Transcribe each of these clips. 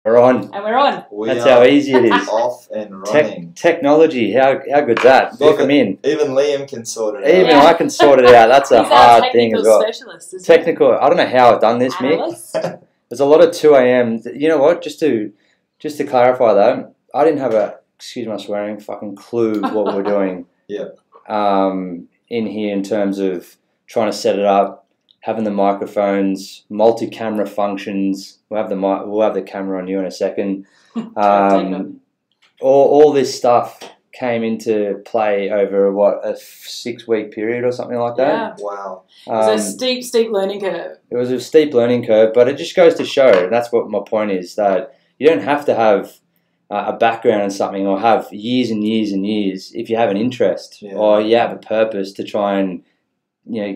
We're on. And we're on. That's how easy it is. Off and running. Technology, how good's that? Welcome in. Even Liam can sort it out. Even I can sort it out. That's a He's hard our thing as technical well. specialist, isn't Technical. I don't know how I've done this, he? Mick. Analyst. There's a lot of 2 a.m. You know what? Just to clarify though, I didn't have a, excuse my swearing, fucking clue what we're doing. Yeah. In here in terms of trying to set it up, having the microphones, multi-camera functions. We'll have the camera on you in a second. All this stuff came into play over a 6-week period or something like that. Yeah. Wow. It was a steep learning curve. It was a steep learning curve, but it just goes to show, and that's what my point is, that you don't have to have a background in something or have years and years and years if you have an interest or you have a purpose to try and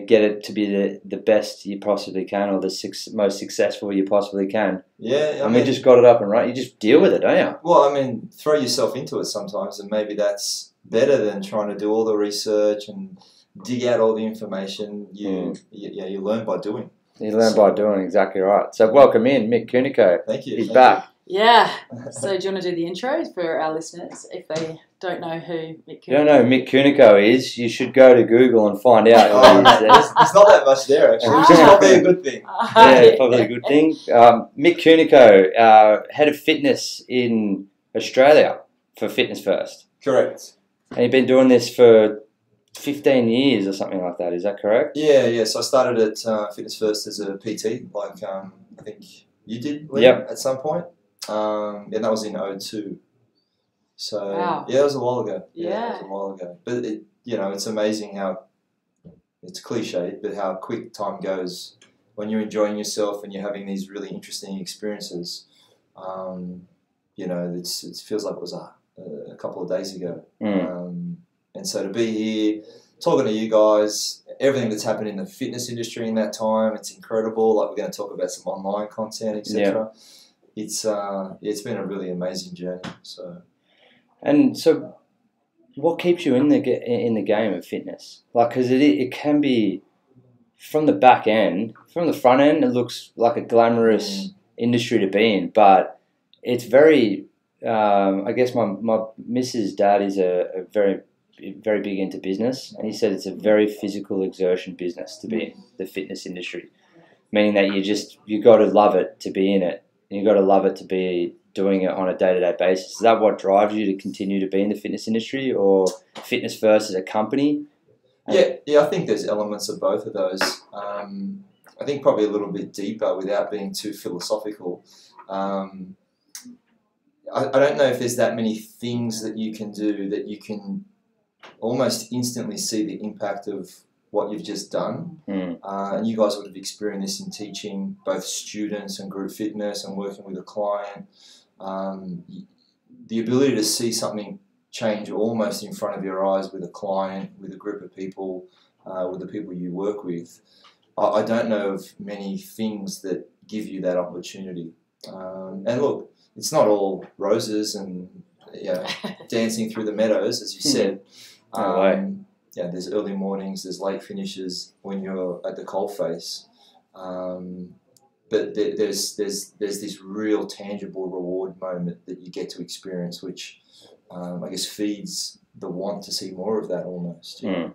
get it to be the best you possibly can or the most successful you possibly can. Yeah. I mean, we just got it up and running. You just deal with it, don't you? Well, I mean, throw yourself into it sometimes, and maybe that's better than trying to do all the research and dig out all the information. You learn by doing. You learn by doing, exactly right. So welcome in, Mick Kunico. Thank you. He's back. Yeah. So do you want to do the intro for our listeners if they don't know who Mick Kunico is? You don't know who Mick Kunico is, you should go to Google and find out who he is. There's not that much there, actually, which is probably a good thing. Yeah, probably a good thing. Mick Kunico, head of fitness in Australia for Fitness First. Correct. And you've been doing this for 15 years or something like that, is that correct? Yeah. So I started at Fitness First as a PT, like I think you did, Liam, at some point. And that was in 2002. So wow. Yeah, that was a while ago. Yeah. It was a while ago. But it's amazing how it's cliche, but how quick time goes when you're enjoying yourself and you're having these really interesting experiences. It feels like it was a couple of days ago. And so to be here, talking to you guys, everything that's happened in the fitness industry in that time, it's incredible. Like, we're going to talk about some online content, etc. Yeah. It's been a really amazing journey. So what keeps you in the game of fitness? Like, because it can be from the back end, from the front end, it looks like a glamorous industry to be in, but it's very. I guess my missus' dad is a very very big into business, and he said it's a very physical exertion business to be in the fitness industry, meaning that you got to love it to be in it. And you got to love it to be doing it on a day-to-day basis. Is that what drives you to continue to be in the fitness industry, or Fitness First as a company? Yeah, I think there's elements of both of those. I think probably a little bit deeper without being too philosophical. I don't know if there's that many things that you can do that you can almost instantly see the impact of what you've just done. And you guys would have experienced this in teaching both students and group fitness and working with a client. The ability to see something change almost in front of your eyes with a client, with a group of people, with the people you work with. I don't know of many things that give you that opportunity. And look, it's not all roses and dancing through the meadows, as you said. No way. Yeah, there's early mornings, there's late finishes when you're at the coalface. But there's this real tangible reward moment that you get to experience, which I guess feeds the want to see more of that almost. Yeah.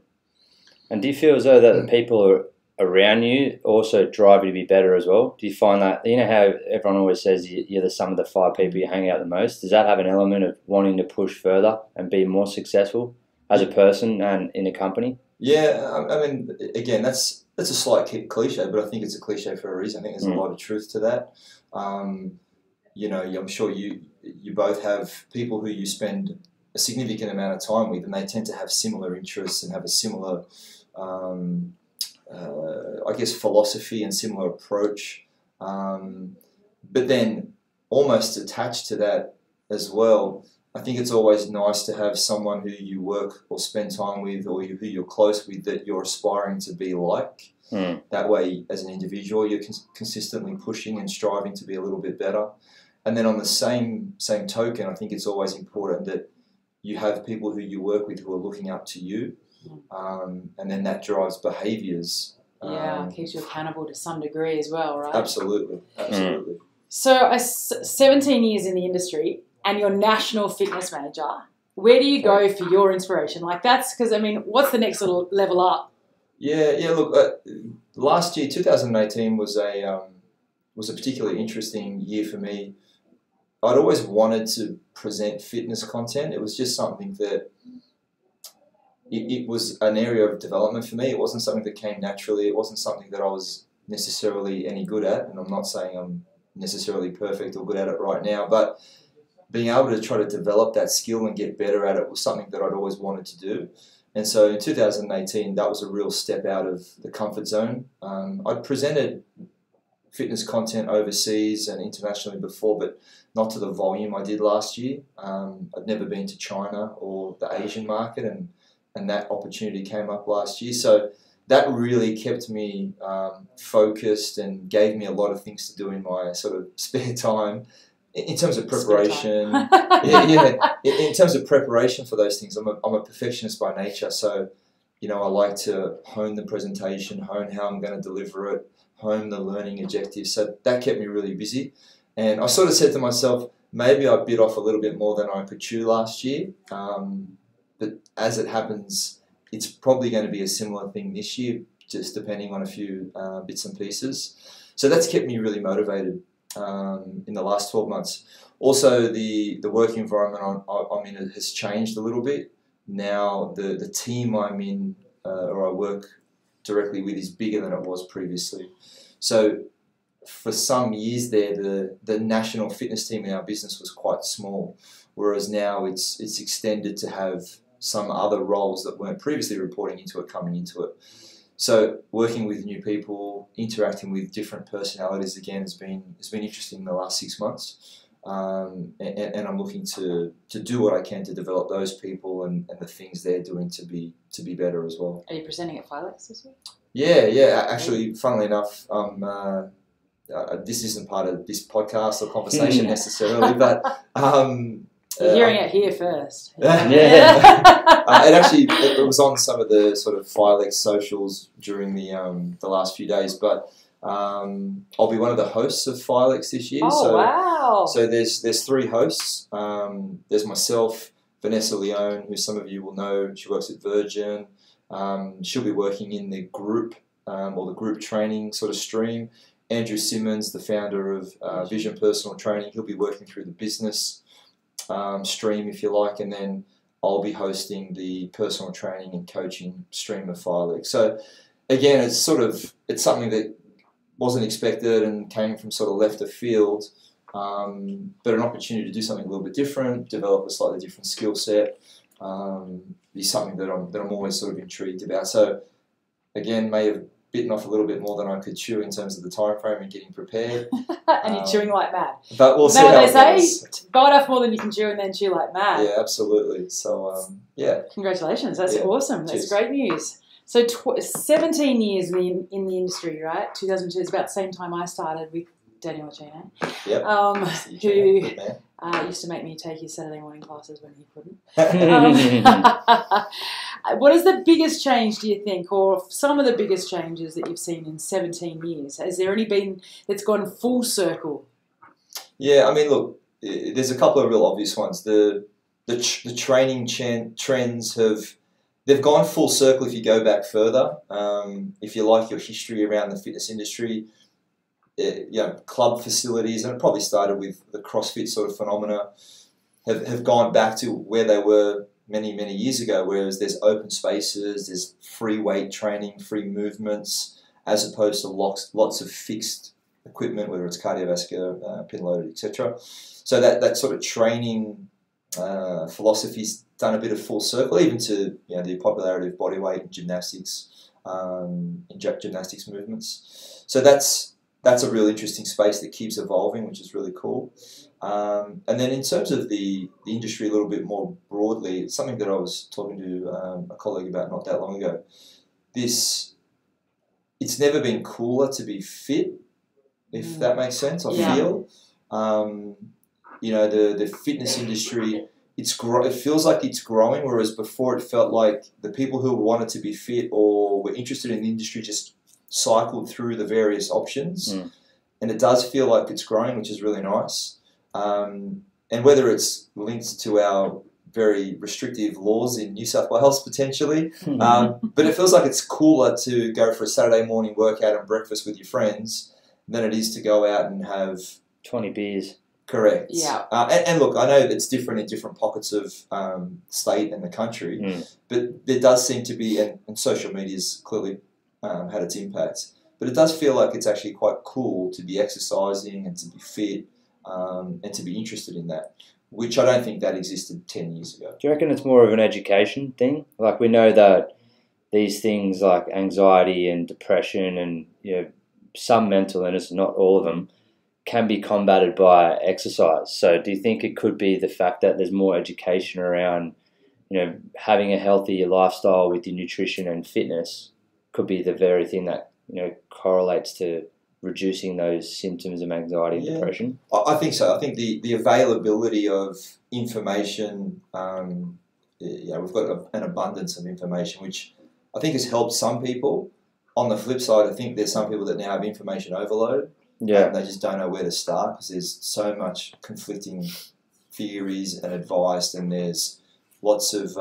And do you feel as though that the people around you also drive you to be better as well? Do you find that, how everyone always says you're the sum of the 5 people you hang out the most? Does that have an element of wanting to push further and be more successful as a person and in a company? Yeah, I mean, again, that's a slight cliche, but I think it's a cliche for a reason. I think there's a lot of truth to that. I'm sure you both have people who you spend a significant amount of time with, and they tend to have similar interests and have a similar, philosophy and similar approach. But then almost attached to that as well, I think it's always nice to have someone who you work or spend time with, or who you're close with, that you're aspiring to be like. That way, as an individual, you're consistently pushing and striving to be a little bit better. And then on the same token, I think it's always important that you have people who you work with who are looking up to you, and then that drives behaviours. Keeps you accountable to some degree as well, right? Absolutely. So, 17 years in the industry, and you're national fitness manager. Where do you go for your inspiration? Like that's because what's the next little level up? Yeah. Look, last year, 2018 was a particularly interesting year for me. I'd always wanted to present fitness content. It was just something that it was an area of development for me. It wasn't something that came naturally. It wasn't something that I was necessarily any good at. And I'm not saying I'm necessarily perfect or good at it right now, but being able to try to develop that skill and get better at it was something that I'd always wanted to do. And so in 2018, that was a real step out of the comfort zone. I'd presented fitness content overseas and internationally before, but not to the volume I did last year. I'd never been to China or the Asian market, and that opportunity came up last year. So that really kept me focused and gave me a lot of things to do in my sort of spare time. In terms of preparation, in terms of preparation for those things, I'm a perfectionist by nature. So, I like to hone the presentation, hone how I'm going to deliver it, hone the learning objectives. So that kept me really busy. And I sort of said to myself, maybe I bit off a little bit more than I could chew last year. But as it happens, it's probably going to be a similar thing this year, just depending on a few bits and pieces. So that's kept me really motivated in the last 12 months. Also, the work environment I'm in has changed a little bit. Now the team I'm in or I work directly with is bigger than it was previously. So for some years there, the national fitness team in our business was quite small, whereas now it's extended to have some other roles that weren't previously reporting into it coming into it. So working with new people, interacting with different personalities again has been interesting in the last 6 months, and I'm looking to do what I can to develop those people and the things they're doing to be better as well. Are you presenting at Filex this week? Yeah. Actually, funnily enough, this isn't part of this podcast or conversation necessarily, but you're hearing it here first. It was on some of the sort of Filex socials during the last few days, but I'll be one of the hosts of Filex this year. Oh, wow. So there's 3 hosts. There's myself, Vanessa Leone, who some of you will know. She works at Virgin. She'll be working in the group or the group training sort of stream. Andrew Simmons, the founder of Vision Personal Training, he'll be working through the business stream, if you like, and then I'll be hosting the personal training and coaching stream of Filex. So again, it's something that wasn't expected and came from sort of left of field, but an opportunity to do something a little bit different, develop a slightly different skill set, is something that I'm always sort of intrigued about. So again, may have bitten off a little bit more than I could chew in terms of the time frame and getting prepared. And you're chewing like mad. But we'll see how it goes. Bite off more than you can chew and then chew like mad. Yeah, absolutely. So, yeah. Congratulations. That's awesome. That's great news. So 17 years in the industry, right? 2002 is about the same time I started with Daniel Gino. Yep. Who used to make me take his Saturday morning classes when he couldn't. What is the biggest change, do you think, or some of the biggest changes that you've seen in 17 years? Has there any been that's gone full circle? Yeah, I mean, look, there's a couple of real obvious ones. The training trends they've gone full circle if you go back further. If you like your history around the fitness industry, club facilities, and it probably started with the CrossFit sort of phenomena, have gone back to where they were many, many years ago, whereas there's open spaces, there's free weight training, free movements, as opposed to lots of fixed equipment, whether it's cardiovascular, pin loaded, etc. So that sort of training philosophy's done a bit of full circle, even to the popularity of bodyweight and gymnastics, gymnastics movements. So that's a real interesting space that keeps evolving, which is really cool. And then in terms of the industry a little bit more broadly, it's something that I was talking to a colleague about not that long ago. It's never been cooler to be fit, if that makes sense. I feel, the fitness industry, it feels like it's growing, whereas before it felt like the people who wanted to be fit or were interested in the industry just cycled through the various options. and it does feel like it's growing, which is really nice. And whether it's linked to our very restrictive laws in New South Wales potentially, but it feels like it's cooler to go for a Saturday morning workout and breakfast with your friends than it is to go out and have 20 beers. Correct. Yeah. And look, I know it's different in different pockets of state and the country, but there does seem to be, and social media's clearly had its impact, but it does feel like it's actually quite cool to be exercising and to be fit and to be interested in that, which I don't think that existed 10 years ago. Do you reckon it's more of an education thing? Like, we know that these things like anxiety and depression and, you know, some mental illness, not all of them, can be combated by exercise. So do you think it could be the fact that there's more education around, you know, having a healthy lifestyle with your nutrition and fitness could be the very thing that, you know, correlates to reducing those symptoms of anxiety and depression? I think so. I think the availability of information, we've got an abundance of information, which I think has helped some people. On the flip side, I think there's some people that now have information overload. Yeah. And they just don't know where to start because there's so much conflicting theories and advice, and there's lots of,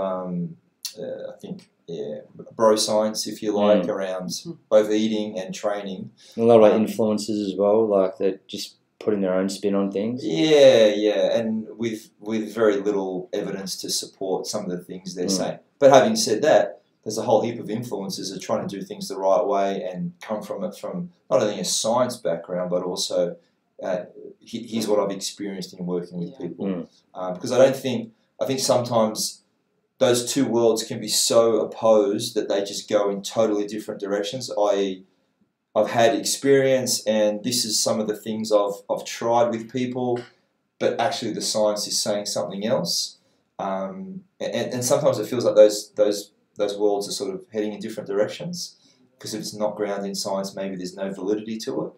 bro science, if you like, around overeating and training. A lot of influencers as well, like they're just putting their own spin on things. Yeah, and with very little evidence to support some of the things they're saying. But having said that, there's a whole heap of influencers that are trying to do things the right way and come from it from not only a science background, but also here's what I've experienced in working with people. Because I think sometimes those two worlds can be so opposed that they just go in totally different directions, i.e. I've had experience and this is some of the things I've tried with people, but actually the science is saying something else. And sometimes it feels like those worlds are sort of heading in different directions, because if it's not grounded in science, maybe there's no validity to it.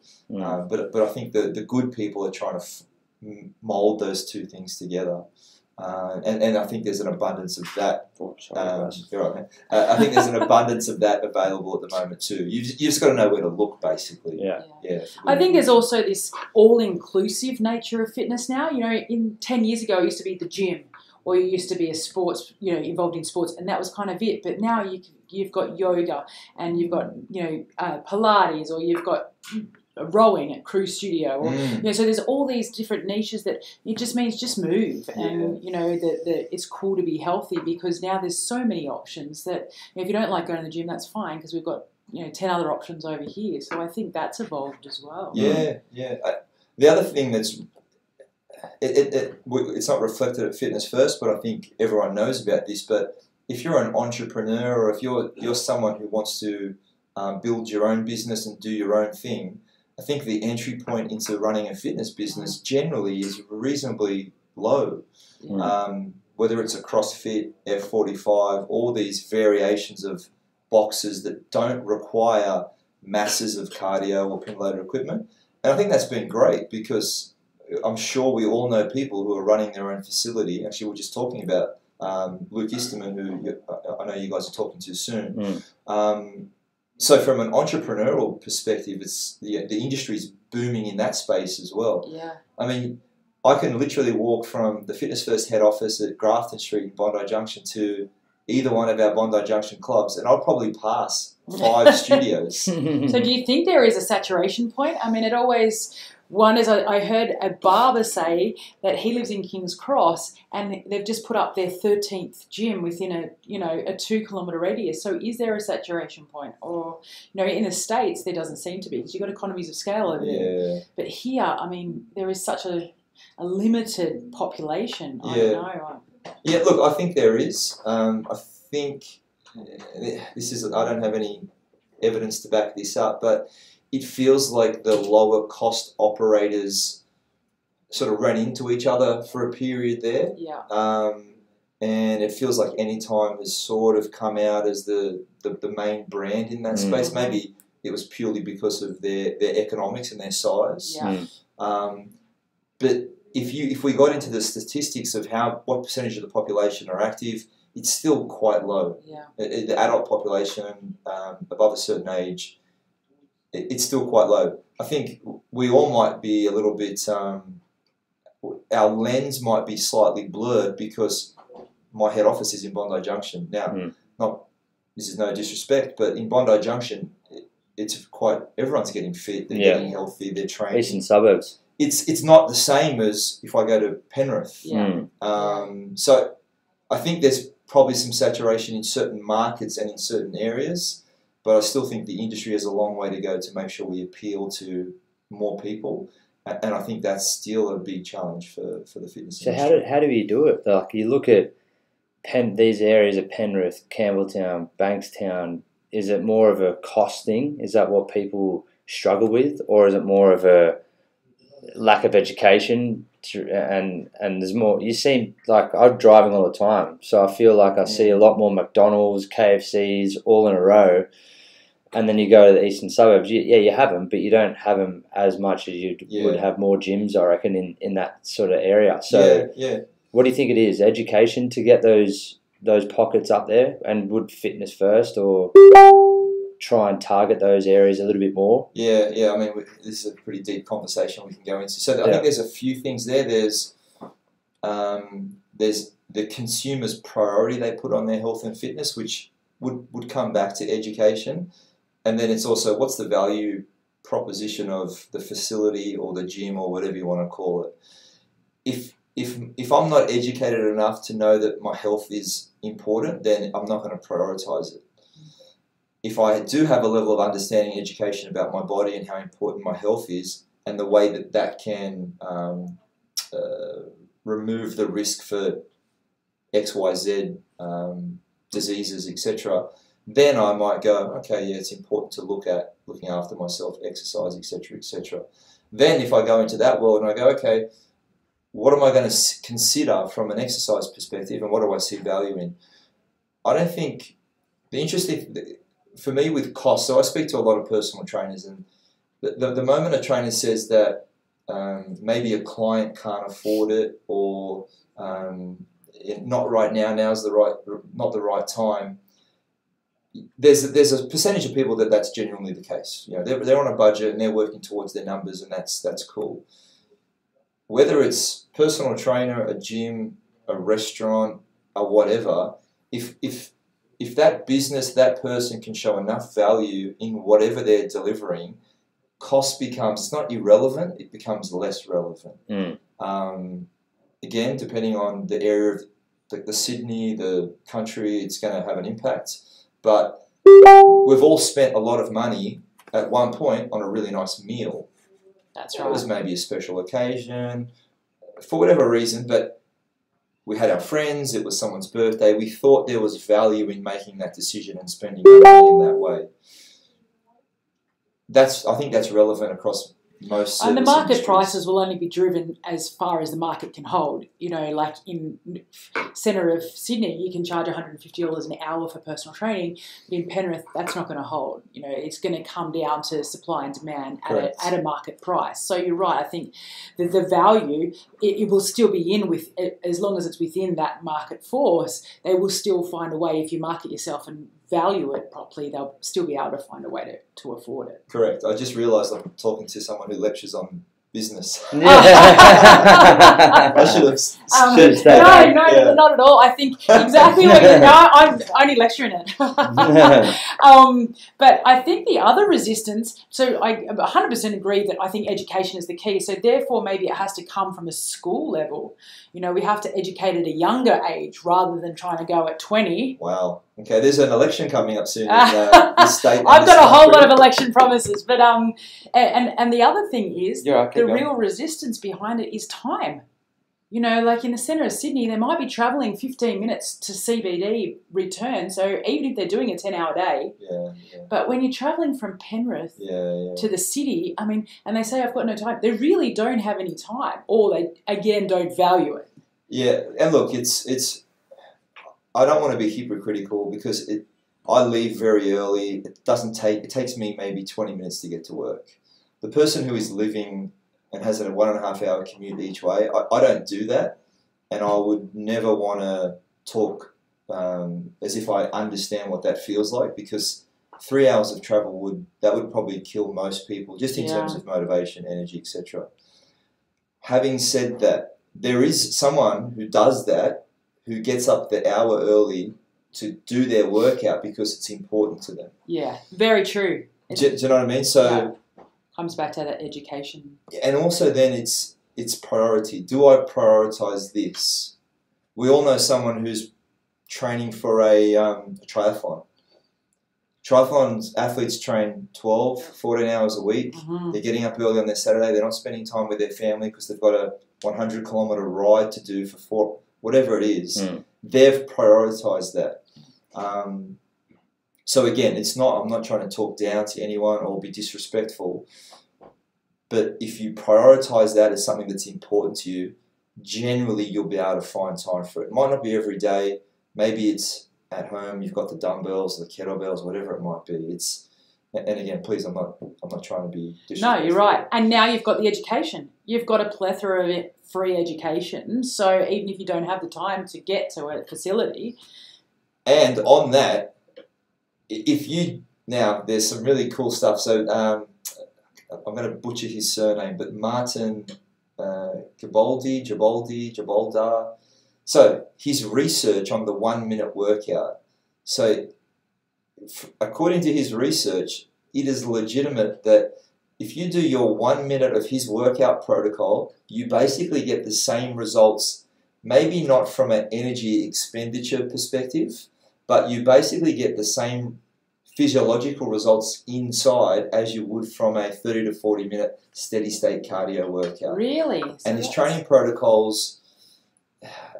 But I think the good people are trying to mould those two things together. And I think there's an abundance of that. You're right, man. I think there's an abundance of that available at the moment too. You just got to know where to look, basically. Yeah. I think there's also this all-inclusive nature of fitness now. You know, 10 years ago, it used to be the gym, or you used to be a sports, you know, involved in sports, and that was kind of it. But now you've got yoga, and you've got, you know, Pilates, or you've got rowing at Cruise Studio, or you know, so there's all these different niches that it just means just move, and you know that it's cool to be healthy, because now there's so many options that, you know, if you don't like going to the gym, that's fine, because we've got, you know, 10 other options over here. So I think that's evolved as well. Yeah. The other thing that's it's not reflected at Fitness First, but I think everyone knows about this. But if you're an entrepreneur, or if you're someone who wants to build your own business and do your own thing, I think the entry point into running a fitness business generally is reasonably low. Whether it's a CrossFit, F45, all these variations of boxes that don't require masses of cardio or pin loaded equipment. And I think that's been great, because I'm sure we all know people who are running their own facility. Actually, we're just talking about Luke Easterman, who I know you guys are talking to soon. So from an entrepreneurial perspective, it's the industry's booming in that space as well. Yeah. I mean, I can literally walk from the Fitness First head office at Grafton Street in Bondi Junction to either one of our Bondi Junction clubs, and I'll probably pass 5 studios. So do you think there is a saturation point? I mean, it always... One is, I heard a barber say that he lives in King's Cross, and they've just put up their 13th gym within a 2-kilometre radius. So is there a saturation point? Or, you know, in the States there doesn't seem to be, because you've got economies of scale over there. But here, I mean, there is such a limited population. I don't know. Yeah, look, I think there is. I think I don't have any evidence to back this up, but it feels like the lower cost operators sort of ran into each other for a period there. Yeah. And it feels like Anytime has sort of come out as the main brand in that space. Maybe it was purely because of their economics and their size. Yeah. But if we got into the statistics of what percentage of the population are active, it's still quite low. Yeah. The adult population above a certain age it's still quite low. I think we all might be a little bit, our lens might be slightly blurred because my head office is in Bondi Junction. Now, this is no disrespect, but in Bondi Junction, it's quite, everyone's getting fit, they're getting healthy, they're training. Eastern suburbs. It's not the same as if I go to Penrith. Yeah. So I think there's probably some saturation in certain markets and in certain areas, but I still think the industry has a long way to go to make sure we appeal to more people, and I think that's still a big challenge for the fitness industry. So how do you do it? Like, you look at these areas of Penrith, Campbelltown, Bankstown, is it more of a cost thing? Is that what people struggle with? Or is it more of a lack of education? And there's more, you see, like, I'm driving all the time, so I feel like I see a lot more McDonald's, KFCs all in a row. And then you go to the eastern suburbs, you have them, but you don't have them as much as you would have more gyms, I reckon, in that sort of area. So what do you think it is? Education to get those pockets up there? And would fitness first, or try and target those areas a little bit more? Yeah. I mean, this is a pretty deep conversation we can go into. So I think there's a few things there. There's the consumer's priority they put on their health and fitness, which would come back to education. And then it's also, what's the value proposition of the facility or the gym or whatever you want to call it. If I'm not educated enough to know that my health is important, then I'm not going to prioritize it. If I do have a level of understanding and education about my body and how important my health is, and the way that can remove the risk for XYZ diseases, etc., then I might go, okay, yeah, it's important to look at looking after myself, exercise, etc., etc. Then if I go into that world and I go, okay, what am I going to consider from an exercise perspective, and what do I see value in? I don't think, the interesting, for me with cost, so I speak to a lot of personal trainers, and the moment a trainer says that maybe a client can't afford it, or not right now, now's not the right time, there's a percentage of people that's genuinely the case. You know, they're on a budget and they're working towards their numbers, and that's cool. Whether it's personal trainer, a gym, a restaurant, or whatever, if that business, that person can show enough value in whatever they're delivering, cost becomes, it's not irrelevant, it becomes less relevant. Again, depending on the area of the Sydney, the country, it's going to have an impact. But we've all spent a lot of money at one point on a really nice meal. That's right. It was maybe a special occasion, for whatever reason, but we had our friends, it was someone's birthday, we thought there was value in making that decision and spending money in that way. I think that's relevant across most and the market industries. prices will only be driven as far as the market can hold. You know, like in centre of Sydney, you can charge $150 an hour for personal training, but in Penrith, that's not going to hold. You know, it's going to come down to supply and demand at a market price. So you're right. I think the value, it will still be in with, as long as it's within that market force, they will still find a way. If you market yourself and value it properly, they'll still be able to find a way to afford it. Correct. I just realised I'm talking to someone who lectures on business. I should have No, not at all. I think exactly what you know. I'm only lecturing it. But I think the other resistance, so I 100% agree that I think education is the key. So therefore, maybe it has to come from a school level. You know, we have to educate at a younger age rather than trying to go at 20. Wow. Okay, there's an election coming up soon in this state. I've got a whole lot of election promises, but and the other thing is the real resistance behind it is time. You know, like in the centre of Sydney, they might be travelling 15 minutes to CBD return. So even if they're doing a 10-hour day, but when you're travelling from Penrith to the city, I mean, and they say I've got no time, they really don't have any time, or they again don't value it. Yeah, and look, it's. I don't want to be hypocritical because I leave very early. It takes me maybe 20 minutes to get to work. The person who is living and has a 1.5 hour commute each way, I don't do that, and I would never want to talk as if I understand what that feels like, because 3 hours of travel would probably kill most people, just in terms of motivation, energy, etc. Having said that, there is someone who does that, who gets up the hour early to do their workout because it's important to them. Yeah, very true. Do you know what I mean? So comes back to that education. And also then it's priority. Do I prioritize this? We all know someone who's training for a triathlon. Triathlon athletes train 12, 14 hours a week. Mm-hmm. They're getting up early on their Saturday. They're not spending time with their family because they've got a 100-kilometre ride to do for whatever it is. They've prioritised that. So again, I'm not trying to talk down to anyone or be disrespectful, but if you prioritise that as something that's important to you, generally you'll be able to find time for it. It might not be every day. Maybe it's at home, you've got the dumbbells, the kettlebells, whatever it might be. And again, please, I'm not trying to be disrespectful. No, you're right. And now you've got the education. You've got a plethora of free education. So even if you don't have the time to get to a facility. And on that, there's some really cool stuff. So I'm going to butcher his surname, but Martin Gibalda. So his research on the 1 minute workout. So according to his research, it is legitimate that if you do your 1 minute of his workout protocol, you basically get the same results, maybe not from an energy expenditure perspective, but you basically get the same physiological results inside as you would from a 30 to 40 minute steady state cardio workout. Really? And his training protocols,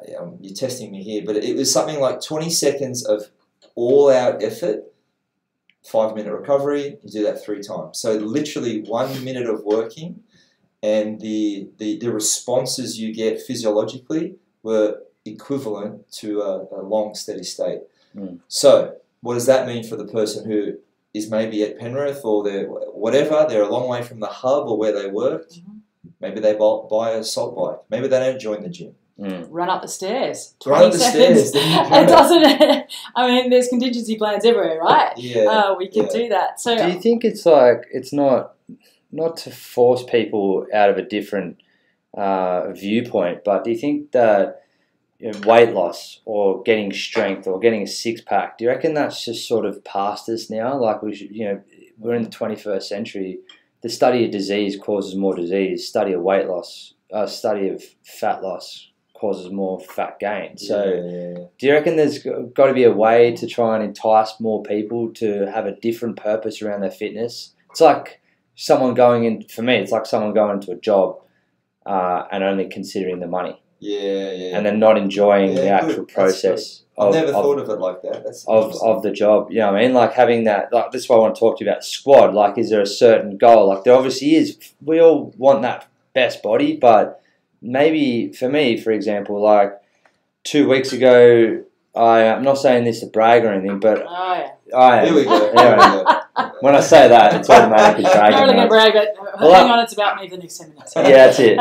you're testing me here, but it was something like 20 seconds of all-out effort, 5-minute recovery. You do that 3 times. So literally 1 minute of working, and the responses you get physiologically were equivalent to a long steady state. So what does that mean for the person who is maybe at Penrith or they're a long way from the hub or where they worked? Maybe they buy a salt bike. Maybe they don't join the gym. Run up the stairs. Run up the stairs. It doesn't. I mean, there's contingency plans everywhere, right? Yeah. We can do that. So, do you think it's like it's not to force people out of a different viewpoint, but do you think that weight loss or getting strength or getting a six-pack, do you reckon that's just sort of past us now? Like we're in the 21st century. The study of disease causes more disease. Study of weight loss, study of fat loss causes more fat gain. So do you reckon there's got to be a way to try and entice more people to have a different purpose around their fitness? It's like someone going in, for me, it's like someone going into a job and only considering the money. And then not enjoying the actual process. I've never thought of it like that. That's of the job. You know what I mean? Like having that, like this is why I want to talk to you about squad. Like, is there a certain goal? Like there obviously is. We all want that best body, but maybe for me, for example, like 2 weeks ago, I'm not saying this to brag or anything, but I am. Here we go. When I say that, it's automatically bragging. I'm not going to brag, but hang on, it's about me for the next 10 minutes. Yeah, that's it.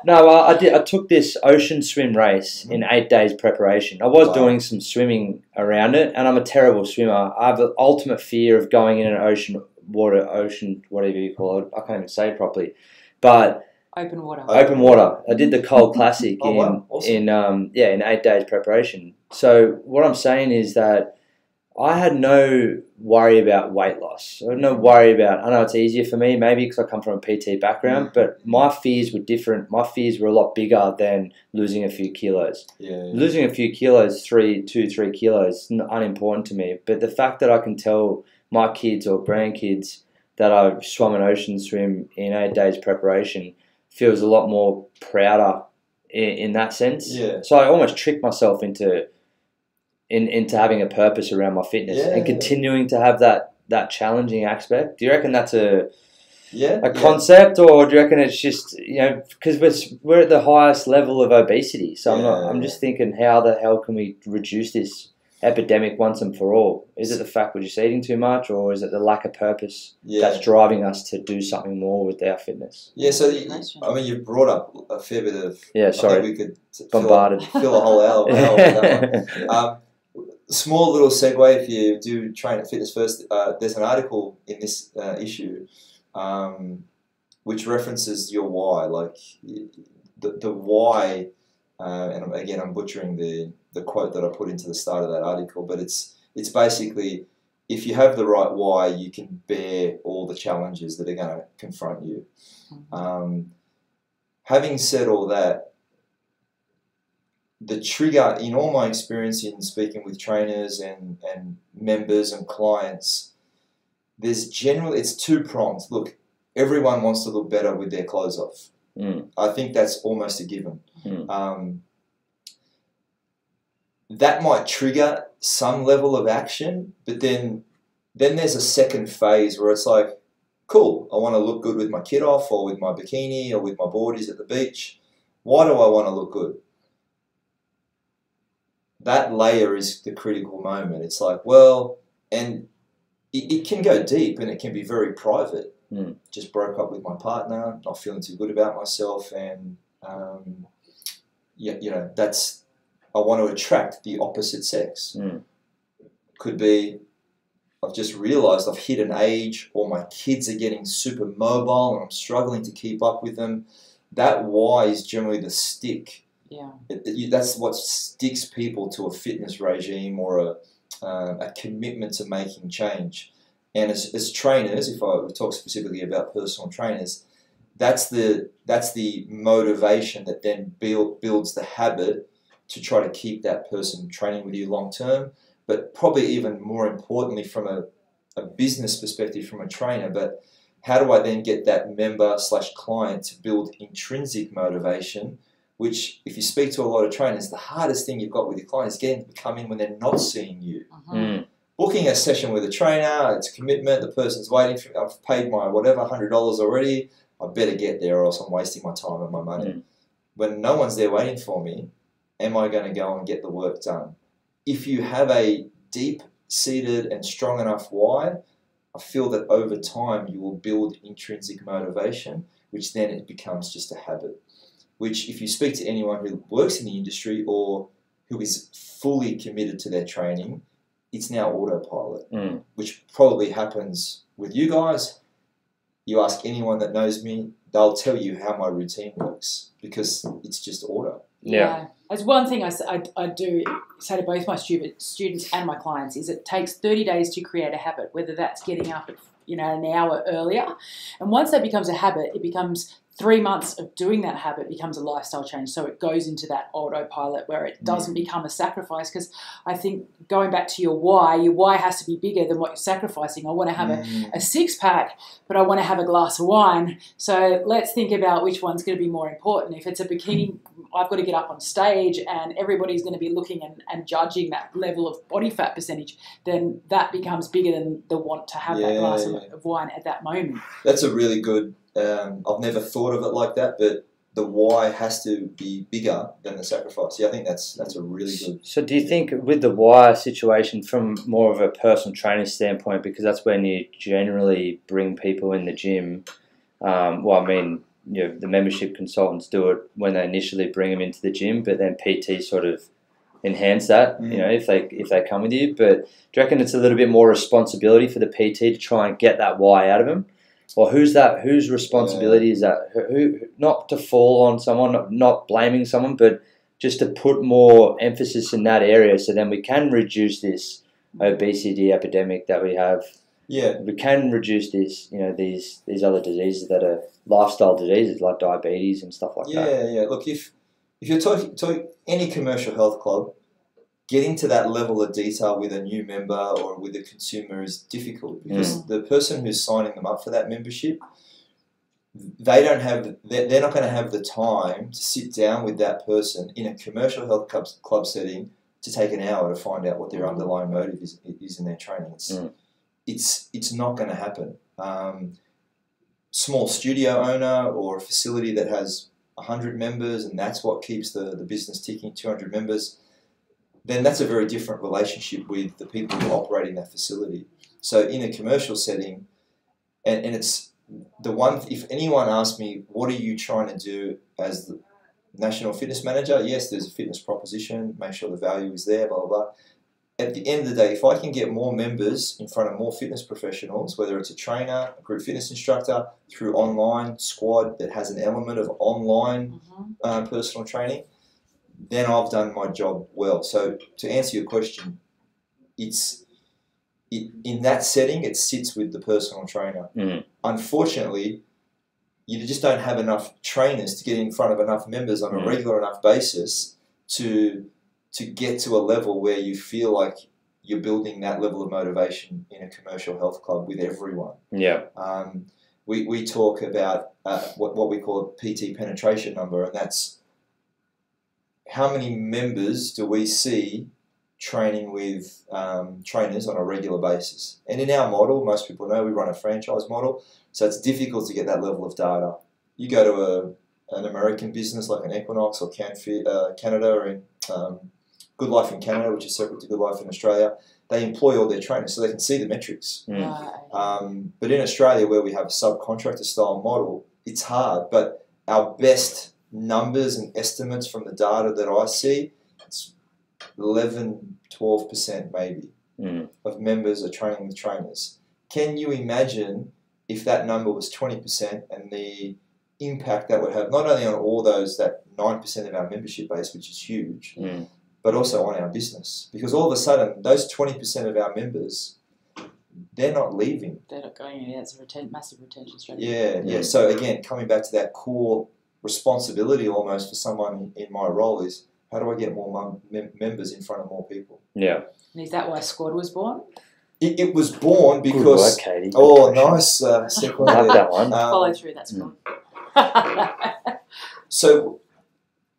No, I took this ocean swim race in 8 days preparation. I was doing some swimming around it, and I'm a terrible swimmer. I have an ultimate fear of going in an ocean, whatever you call it. I can't even say it properly. But Open water. I did the Cold Classic in 8 days preparation. So what I'm saying is that I had no worry about weight loss. I had no worry about, I know it's easier for me maybe because I come from a PT background, but my fears were different. My fears were a lot bigger than losing a few kilos. Losing a few kilos, 3 kilos, is unimportant to me. But the fact that I can tell my kids or grandkids that I've swum an ocean swim in 8 days preparation feels a lot more prouder in that sense. So I almost tricked myself into having a purpose around my fitness and continuing to have that challenging aspect. Do you reckon that's a concept, or do you reckon it's just, because we're at the highest level of obesity? So I'm just thinking, how the hell can we reduce this epidemic once and for all? Is it the fact we're just eating too much, or is it the lack of purpose that's driving us to do something more with our fitness? So you've brought up a fair bit of. Sorry, I think we could bombarded. fill a whole hour with that one. small little segue, if you do train at Fitness First, there's an article in this issue which references your why, like the why, and again I'm butchering the quote that I put into the start of that article, but it's basically, if you have the right why, you can bear all the challenges that are going to confront you. Having said all that, the trigger, in all my experience in speaking with trainers and members and clients, it's two-pronged. Look, everyone wants to look better with their clothes off. I think that's almost a given. That might trigger some level of action, but then there's a second phase where it's like, cool, I want to look good with my kit off, or with my bikini, or with my boardies at the beach. Why do I want to look good? That layer is the critical moment. It's like, well, and it can go deep, and it can be very private. Just broke up with my partner, not feeling too good about myself, and that's, I want to attract the opposite sex. Could be, I've just realised I've hit an age, or my kids are getting super mobile and I'm struggling to keep up with them. That why is generally the stick. Yeah, that's what sticks people to a fitness regime, or a commitment to making change. And as trainers, if I talk specifically about personal trainers, that's the motivation that then builds the habit to try to keep that person training with you long term. But probably even more importantly, from a business perspective, from a trainer, but how do I then get that member/client to build intrinsic motivation? Which, if you speak to a lot of trainers, the hardest thing you've got with your client is getting them to come in when they're not seeing you. Booking a session with a trainer, it's a commitment. The person's waiting for me. I've paid my whatever, $100 already. I better get there, or else I'm wasting my time and my money. When no one's there waiting for me, am I going to go and get the work done? If you have a deep-seated and strong enough why, I feel that over time you will build intrinsic motivation, which then it becomes just a habit. Which, if you speak to anyone who works in the industry or who is fully committed to their training, it's now autopilot, which probably happens with you guys. You ask anyone that knows me, they'll tell you how my routine works, because it's just auto. Yeah. There's one thing I do say to both my students and my clients is it takes 30 days to create a habit, whether that's getting up at an hour earlier. And once that becomes a habit, it becomes 3 months of doing that habit becomes a lifestyle change. So it goes into that autopilot where it doesn't become a sacrifice. Because I think, going back to your why has to be bigger than what you're sacrificing. I want to have a six-pack, but I want to have a glass of wine. So let's think about which one's going to be more important. If it's a bikini, I've got to get up on stage and everybody's going to be looking and judging that level of body fat percentage, then that becomes bigger than the want to have that glass of wine at that moment. That's a really good... I've never thought of it like that, but the why has to be bigger than the sacrifice. Yeah, I think that's a really good... So do you think with the why situation, from more of a personal training standpoint, because that's when you generally bring people in the gym, the membership consultants do it when they initially bring them into the gym, but then PT sort of enhance that, if they come with you. But do you reckon it's a little bit more responsibility for the PT to try and get that why out of them? Or whose responsibility is that? Who, not to fall on someone, not blaming someone, but just to put more emphasis in that area, so then we can reduce this obesity epidemic that we have. Yeah. We can reduce these other diseases that are lifestyle diseases like diabetes and stuff like that. Yeah. Look, if you're talking any commercial health club, getting to that level of detail with a new member or with a consumer is difficult, because the person who's signing them up for that membership, they're not going to have the time to sit down with that person in a commercial health club setting to take an hour to find out what their underlying motive is in their training. It's not going to happen. Small studio owner or a facility that has 100 members and that's what keeps the business ticking, 200 members, then that's a very different relationship with the people who are operating that facility. So in a commercial setting, and it's the one, if anyone asks me, what are you trying to do as the national fitness manager? Yes, there's a fitness proposition, make sure the value is there, blah, blah, blah. at the end of the day, if I can get more members in front of more fitness professionals, whether it's a trainer, a group fitness instructor, through online squad that has an element of online personal training, then I've done my job well. So to answer your question, in that setting, it sits with the personal trainer. Unfortunately, you just don't have enough trainers to get in front of enough members on a regular enough basis to get to a level where you feel like you're building that level of motivation in a commercial health club with everyone. Yeah. We talk about what we call a PT penetration number, and that's how many members do we see training with trainers on a regular basis. And in our model, most people know we run a franchise model, so it's difficult to get that level of data. You go to an American business like an Equinox or Canada, or in Good Life in Canada, which is separate to Good Life in Australia, they employ all their trainers so they can see the metrics. But in Australia, where we have a subcontractor style model, it's hard. But our best numbers and estimates from the data that I see, it's 11, 12% maybe of members are training with trainers. Can you imagine if that number was 20% and the impact that would have not only on all those, that 9% of our membership base, which is huge, but also on our business? Because all of a sudden, those 20% of our members, they're not leaving. They're not going anywhere. It's a massive retention strategy. Yeah. So again, coming back to that core responsibility almost for someone in my role is, how do I get more members in front of more people? Yeah. And is that why Squad was born? It was born because... Good work, Katie. Oh, nice. Second I love that one. Follow through, that's fun. So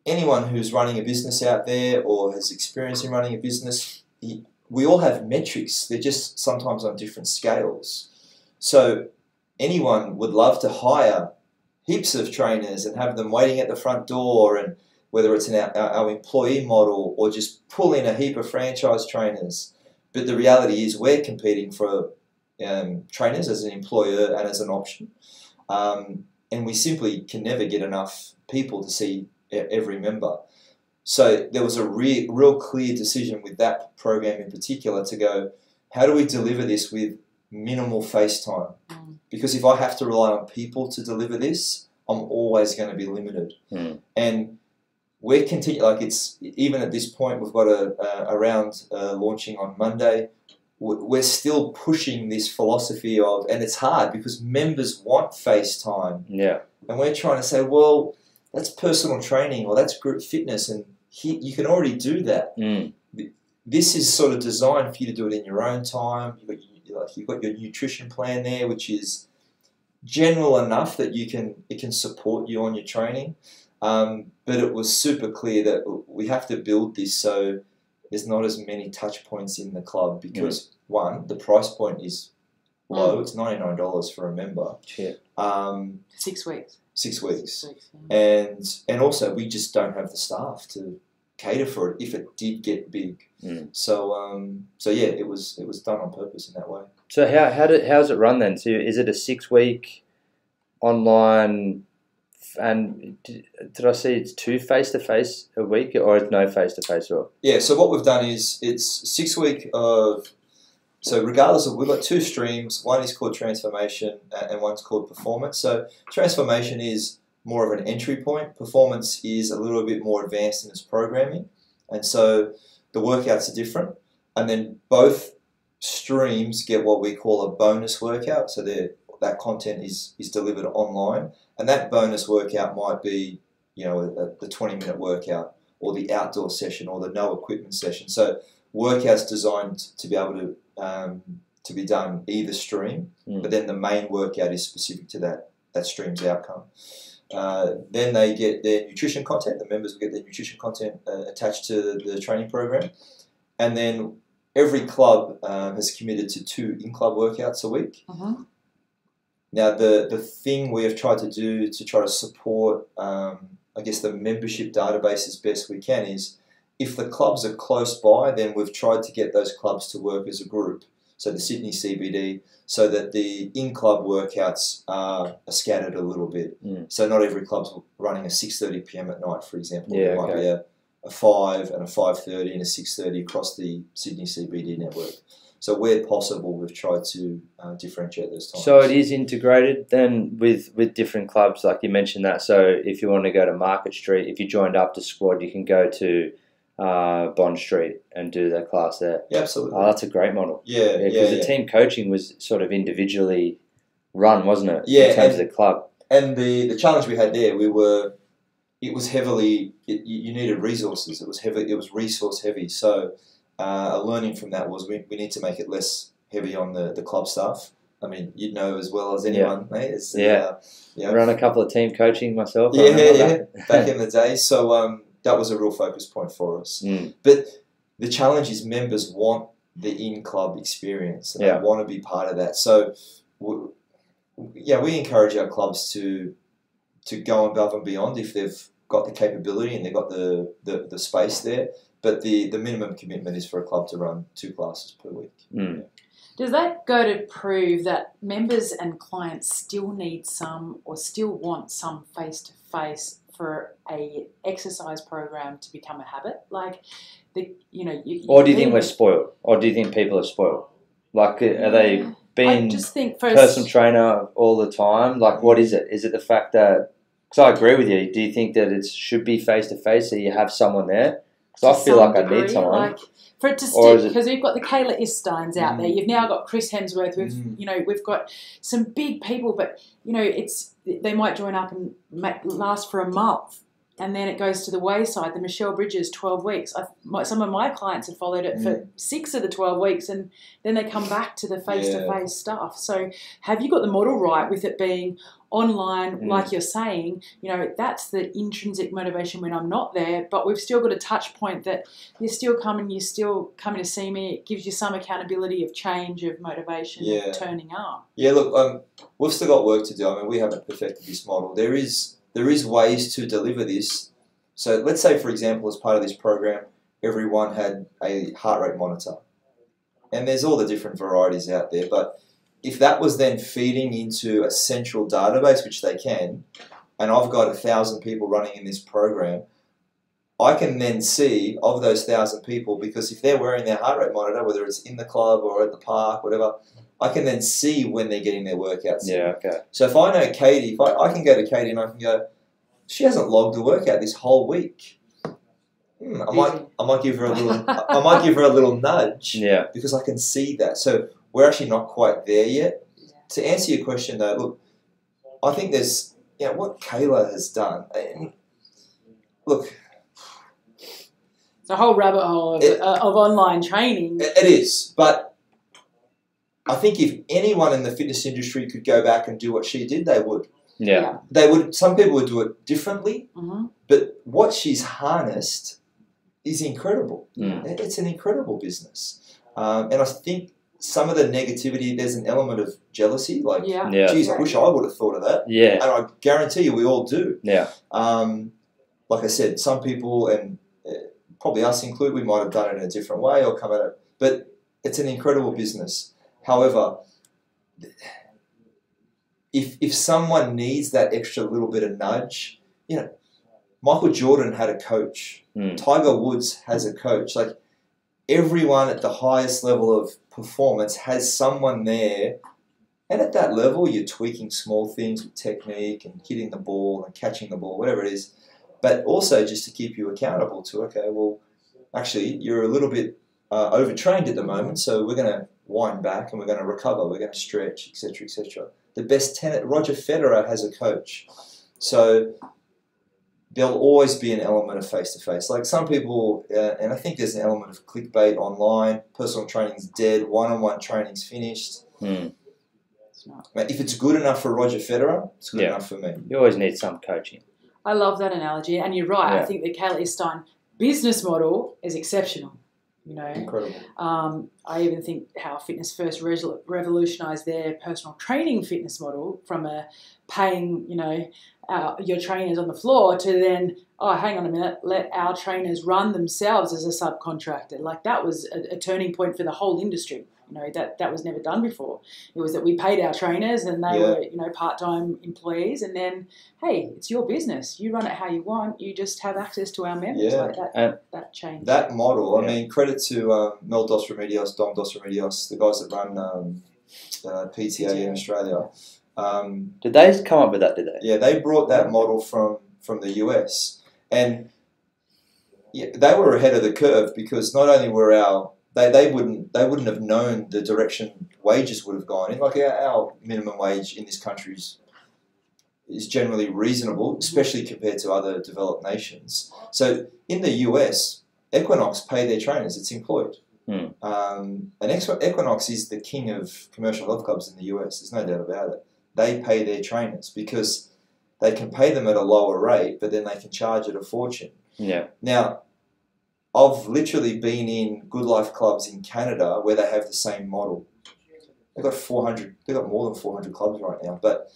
anyone who's running a business out there or has experience in running a business, we all have metrics. They're just sometimes on different scales. So anyone would love to hire heaps of trainers and have them waiting at the front door, and whether it's in our employee model or just pull in a heap of franchise trainers. But the reality is we're competing for trainers as an employer and as an option. And we simply can never get enough people to see every member. So there was a real clear decision with that program in particular to go, how do we deliver this with minimal face time? Because if I have to rely on people to deliver this, I'm always going to be limited. And we're it's even at this point, we've got a round launching on Monday. We're still pushing this philosophy of, and it's hard because members want face time. Yeah. And we're trying to say, well, that's personal training or that's group fitness, and you can already do that. This is sort of designed for you to do it in your own time. You've got your nutrition plan there, which is general enough that it can support you on your training. But it was super clear that we have to build this so there's not as many touch points in the club because, one, the price point is low. It's $99 for a member. 6 weeks. 6 weeks. And also, we just don't have the staff to cater for it if it did get big. So yeah, it was done on purpose in that way. So how's it run then? So is it a 6-week online? And did I see it's 2 face-to-face a week, or it's no face-to-face? Or yeah, so what we've done is it's 6 week of, so regardless of, we've got 2 streams. One is called Transformation and one's called Performance. So Transformation is more of an entry point. Performance is a little bit more advanced in its programming, and so the workouts are different. And then both streams get what we call a bonus workout. So that content is delivered online. And that bonus workout might be, the 20-minute workout or the outdoor session or the no equipment session. So workouts designed to be able to be done either stream, but then the main workout is specific to that stream's outcome. Then they get their nutrition content. The members will get their nutrition content attached to the training program. And then every club has committed to 2 in-club workouts a week. Now, the thing we have tried to do to try to support, the membership database as best we can is, if the clubs are close by, then we've tried to get those clubs to work as a group. So the Sydney CBD, so that the in-club workouts are scattered a little bit. So not every club's running a 6:30 p.m. at night, for example. There might be a a 5 and a 5:30 and a 6:30 across the Sydney CBD network. So where possible, we've tried to differentiate those times. So it is integrated then with different clubs, like you mentioned that. So if you want to go to Market Street, if you joined up to Squad, you can go to Bond Street and do that class there. Yeah, absolutely. Oh, that's a great model. Yeah, because the team coaching was sort of individually run, wasn't it? Yeah, in terms of the club. And the challenge we had there, it was heavily. You needed resources. It was resource heavy. So a learning from that was we need to make it less heavy on the club staff. I mean, you'd know as well as anyone, mate. I run a couple of team coaching myself. Back in the day. So that was a real focus point for us. But the challenge is members want the in-club experience. And they want to be part of that. So, we encourage our clubs to go above and beyond if they've got the capability and they've got the space there. But the minimum commitment is for a club to run 2 classes per week. Does that go to prove that members and clients still need some or still want some face-to-face for a exercise program to become a habit? Like, or do you think we're spoiled? Or do you think people are spoiled? Like, are they being personal trainer all the time? Like, what is it? Is it the fact that... Because I agree with you. Do you think that it should be face-to-face so you have someone there? Because I feel like I need someone. Like, for it to stick, because we've got the Kayla Isteins out there. You've now got Chris Hemsworth. We've got some big people, but they might join up and last for a month, and then it goes to the wayside. The Michelle Bridges 12 weeks. Some of my clients have followed it for 6 of the 12 weeks, and then they come back to the face-to-face stuff. So, have you got the model right with it being online, like you're saying? That's the intrinsic motivation when I'm not there, but we've still got a touch point that you're still coming to see me. It gives you some accountability of change, of motivation, of turning up. Yeah, look, we've still got work to do. I mean, we haven't perfected this model. There is ways to deliver this. So let's say, for example, as part of this program, everyone had a heart rate monitor. And there's all the different varieties out there, but if that was then feeding into a central database, which they can, and I've got 1,000 people running in this program, I can then see of those 1,000 people, because if they're wearing their heart rate monitor, whether it's in the club or at the park, whatever, I can then see when they're getting their workouts. Yeah, okay. So if I know Katie, if I can go to Katie and I can go, she hasn't logged the workout this whole week. I might give her a little nudge. Yeah. Because I can see that. So we're actually not quite there yet. To answer your question though, look, I think there's what Kayla has done. Look, it's a whole rabbit hole of online training. It is, but I think if anyone in the fitness industry could go back and do what she did, they would. Yeah. They would. Some people would do it differently, but what she's harnessed is incredible. It's an incredible business, and I think some of the negativity, there's an element of jealousy. Like, geez, I wish I would have thought of that. Yeah. And I guarantee you, we all do. Yeah. Like I said, some people, and probably us included, we might have done it in a different way or come at it, but it's an incredible business. However, if someone needs that extra little bit of nudge, Michael Jordan had a coach. Tiger Woods has a coach. Like, everyone at the highest level of performance has someone there, and at that level you're tweaking small things with technique and hitting the ball and catching the ball, whatever it is, but also just to keep you accountable to, okay, well, actually you're a little bit overtrained at the moment, so we're going to wind back and we're going to recover, we're going to stretch, etc., etc. The best tennis, Roger Federer has a coach, so there'll always be an element of face-to-face. Like some people, and I think there's an element of clickbait online, personal training's dead, one-on-one training's finished. If it's good enough for Roger Federer, it's good enough for me. You always need some coaching. I love that analogy, and you're right. I think the Kayla Istein business model is exceptional. Incredible. I even think how Fitness First revolutionised their personal training fitness model from a paying, your trainers on the floor to then, hang on a minute, let our trainers run themselves as a subcontractor. Like, that was a turning point for the whole industry. that was never done before. It was that we paid our trainers and they were part-time employees, and then hey, it's your business. You run it how you want. You just have access to our members. Like that changed. That model. I mean, credit to Mel Dos Remedios, Dom Dos Remedios, the guys that run PTA in Australia. Did they come up with that? Did they? Yeah, they brought that model from the US, and they were ahead of the curve because not only were they wouldn't have known the direction wages would have gone in. Like our minimum wage in this country is generally reasonable, especially compared to other developed nations. So in the US, Equinox pay their trainers. It's employed. And Equinox is the king of commercial health clubs in the US. There's no doubt about it. They pay their trainers because they can pay them at a lower rate, but then they can charge it a fortune. Yeah. Now, I've literally been in Good Life clubs in Canada where they have the same model. They've got 400. They've got more than 400 clubs right now. But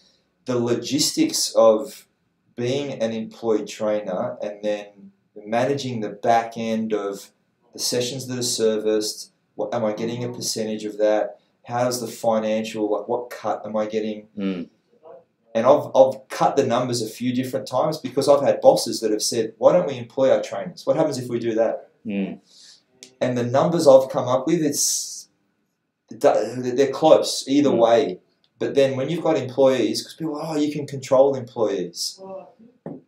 the logistics of being an employed trainer and then managing the back end of the sessions that are serviced, what am I getting a percentage of that? How's the financial, like what cut am I getting? And I've cut the numbers a few different times because I've had bosses that have said, why don't we employ our trainers? What happens if we do that? And the numbers I've come up with, they're close either way. But then when you've got employees, because people, you can control employees.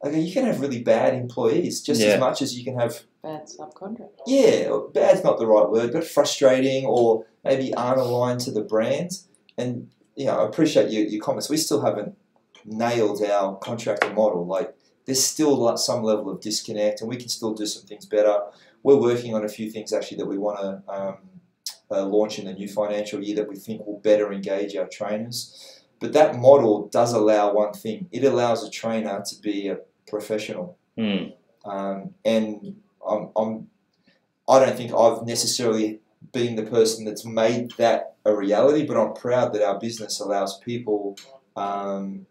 Okay, you can have really bad employees just as much as you can have bad subcontract. Yeah, bad's not the right word, but frustrating or maybe aren't aligned to the brand. And I appreciate your comments. We still haven't nailed our contractor model. Like there's still some level of disconnect, and we can still do some things better. We're working on a few things actually that we want to launch in the new financial year that we think will better engage our trainers. But that model does allow one thing. It allows a trainer to be a professional. And I don't think I've necessarily been the person that's made that a reality, but I'm proud that our business allows people, like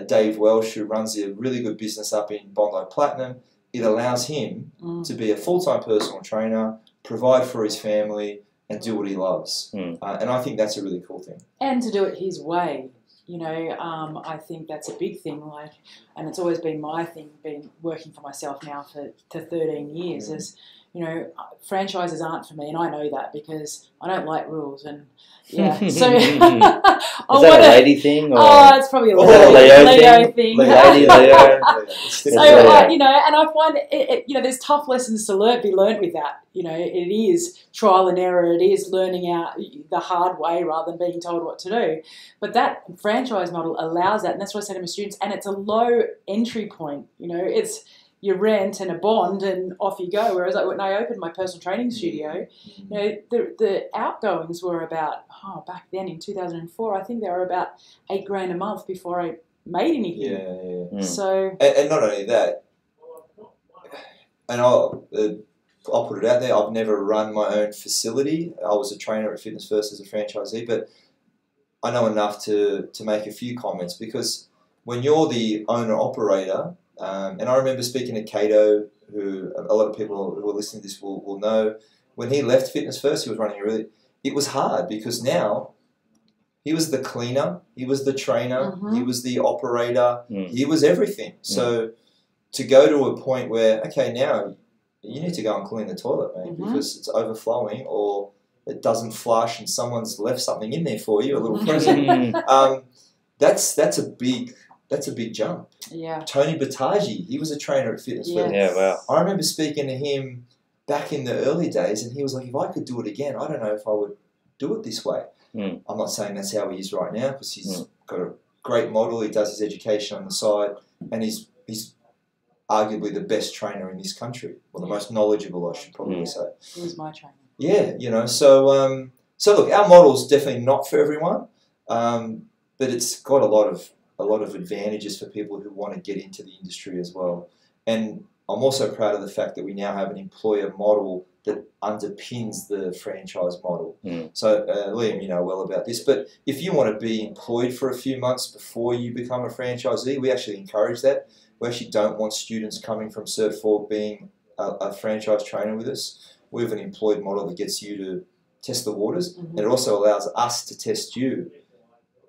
Dave Welsh, who runs a really good business up in Bondi Platinum. It allows him to be a full-time personal trainer, provide for his family, and do what he loves. And I think that's a really cool thing. And to do it his way. I think that's a big thing. And it's always been my thing, been working for myself now for 13 years. Is franchises aren't for me, and I know that because I don't like rules. And so is that a lady thing? Or it's probably a Leo thing. Lady Leo. So and I find there's tough lessons to be learnt with that. It is trial and error. It is learning out the hard way rather than being told what to do. But that franchise model allows that, and that's what I say to my students. And it's a low entry point. It's your rent and a bond, and off you go. Whereas when I opened my personal training studio, the outgoings were about back then in 2004. I think they were about $8,000 a month before I made anything. Yeah. So and not only that, and I'll put it out there. I've never run my own facility. I was a trainer at Fitness First as a franchisee, but I know enough to make a few comments because when you're the owner operator. And I remember speaking to Cato, who a lot of people who are listening to this will know. When he left Fitness First, he was running it was hard because now he was the cleaner, he was the trainer, he was the operator, he was everything. So to go to a point where, okay, now you need to go and clean the toilet, mate, because it's overflowing or it doesn't flush and someone's left something in there for you, a little present. That's a big jump. Yeah. Tony Battaji, he was a trainer at Fitness First. Yeah, wow. I remember speaking to him back in the early days, and he was like, if I could do it again, I don't know if I would do it this way. I'm not saying that's how he is right now because he's got a great model. He does his education on the side, and he's arguably the best trainer in this country, or the most knowledgeable, I should probably say. He was my trainer. Yeah, so look, our model's definitely not for everyone, but it's got a lot of advantages for people who want to get into the industry as well. And I'm also proud of the fact that we now have an employer model that underpins the franchise model. So, Liam, you know well about this, but if you want to be employed for a few months before you become a franchisee, we actually encourage that. We actually don't want students coming from Cert 4 being a franchise trainer with us. We have an employed model that gets you to test the waters, Mhm. and it also allows us to test you.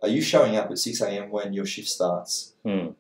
Are you showing up at 6 a.m. when your shift starts?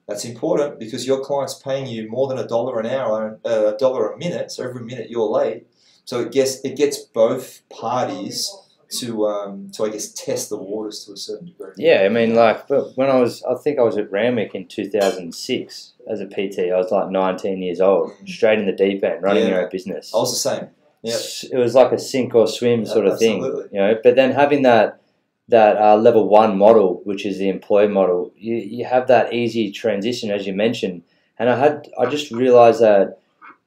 That's important because your client's paying you more than $1 an hour, $1 a minute. So every minute you're late, so it gets both parties to I guess test the waters to a certain degree. Yeah, I mean, like, but when I think I was at Randwick in 2006 as a PT. I was like 19 years old, straight in the deep end, running your own business. I was the same. Yeah, it was like a sink or swim sort of absolutely. thing, you know. But then having that level 1 model, which is the employee model, you have that easy transition, as you mentioned. And I just realised that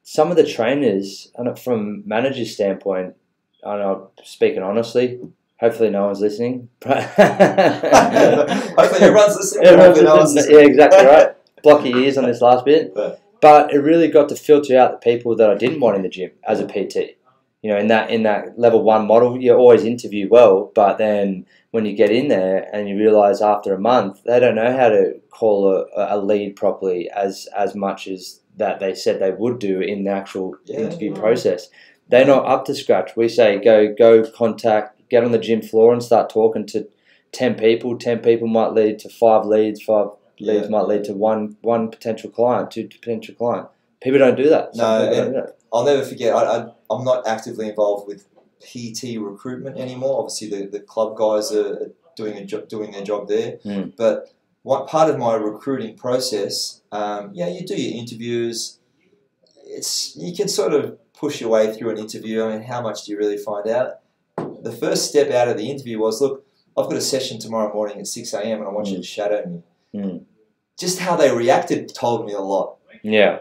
some of the trainers, and from manager's standpoint, I know, speaking honestly, hopefully no one's listening. Hopefully everyone's listening. Yeah, exactly right. Block your ears on this last bit. Yeah. But it really got to filter out the people that I didn't want in the gym as a PT. You know, in that level 1 model, you always interview well, but then when you get in there and you realise after a month, they don't know how to call a lead properly as much as that they said they would do in the actual interview process. They're not up to scratch. We say go contact, get on the gym floor and start talking to 10 people. 10 people might lead to 5 leads. 5 leads might lead to one potential client, 2 potential client. People don't do that. I'll never forget. I'm not actively involved with PT recruitment anymore. Obviously, the club guys are doing their job there. But what part of my recruiting process? You do your interviews. You can sort of push your way through an interview. I mean, how much do you really find out? The first step out of the interview was, look, I've got a session tomorrow morning at 6 a.m. and I want you to shadow me. Just how they reacted told me a lot. Yeah.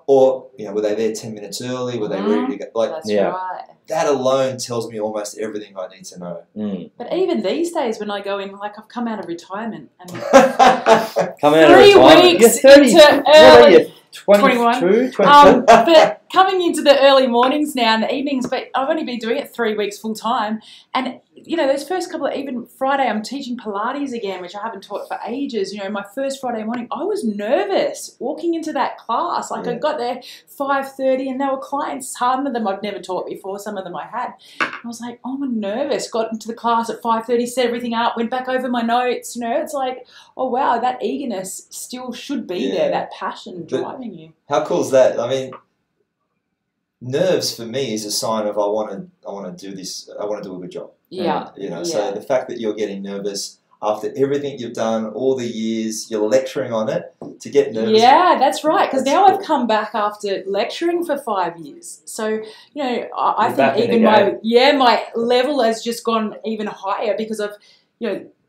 Or, were they there 10 minutes early? Were they ready to go? That's right. That alone tells me almost everything I need to know. But even these days when I go in, like I've come out of retirement and come out 3 of retirement. weeks You're 30, into early... 21. 22, 22? But coming into the early mornings now and the evenings, but I've only been doing it 3 weeks full time. And, those first couple of, even Friday, I'm teaching Pilates again, which I haven't taught for ages. My first Friday morning, I was nervous walking into that class. Like I got there 5:30 and there were clients, some of them I'd never taught before, some of them I had. I was like, oh, I'm nervous. Got into the class at 5:30, set everything up, went back over my notes. It's like, oh, wow, that eagerness still should be there, that passion driving you. How cool is that? I mean, nerves for me is a sign of I want to do this. I want to do a good job. Yeah. So the fact that you're getting nervous after everything you've done, all the years you're lecturing on it, to get nervous. Yeah, that's right. Because now I've come back after lecturing for 5 years. So I think even my level has just gone even higher because I've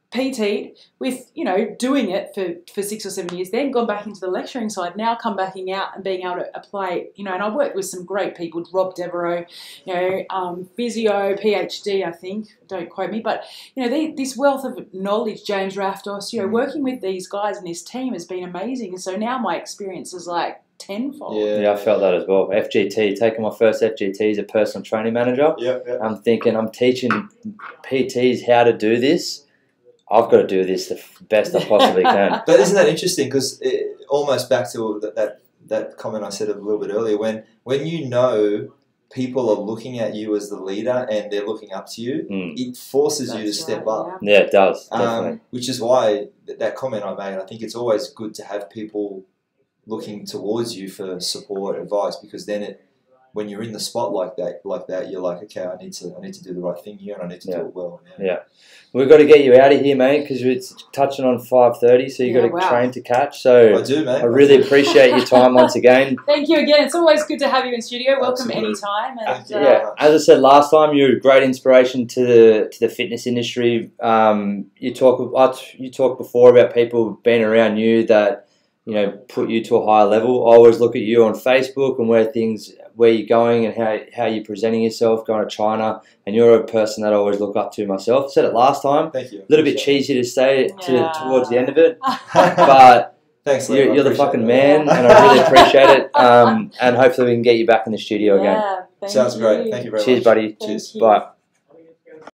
PT'd with, doing it for 6 or 7 years, then gone back into the lecturing side, now come backing out and being able to apply, and I worked with some great people, Rob Devereaux, physio, PhD, I think, don't quote me, but, this wealth of knowledge, James Raftos, working with these guys and this team has been amazing. And so now my experience is like tenfold. Yeah, I felt that as well. FGT, taking my first FGT as a personal training manager. I'm thinking I'm teaching PTs how to do this. I've got to do this the best I possibly can. But isn't that interesting? Because almost back to that comment I said a little bit earlier, when people are looking at you as the leader and they're looking up to you, it forces you to step up. Yeah, it does, definitely. Which is why that comment I made, I think it's always good to have people looking towards you for support, advice, because then when you're in the spot like that, you're like, okay, I need to do the right thing here, and I need to do it well. Yeah. We've got to get you out of here, mate, because it's touching on 5:30, so you've got to train to catch. So I do, mate. I really appreciate your time once again. Thank you again. It's always good to have you in studio. Welcome anytime. And, as I said last time, you're a great inspiration to the fitness industry. You talked before about people being around you that put you to a higher level. I always look at you on Facebook and where you're going and how you're presenting yourself, going to China, and you're a person that I always look up to myself. I said it last time. Thank you. A little bit cheesy to say towards the end of it, but thanks, you're the fucking man, and I really appreciate it. And hopefully we can get you back in the studio again. Sounds great. Thank you very much. Cheers, buddy. Cheers. Bye.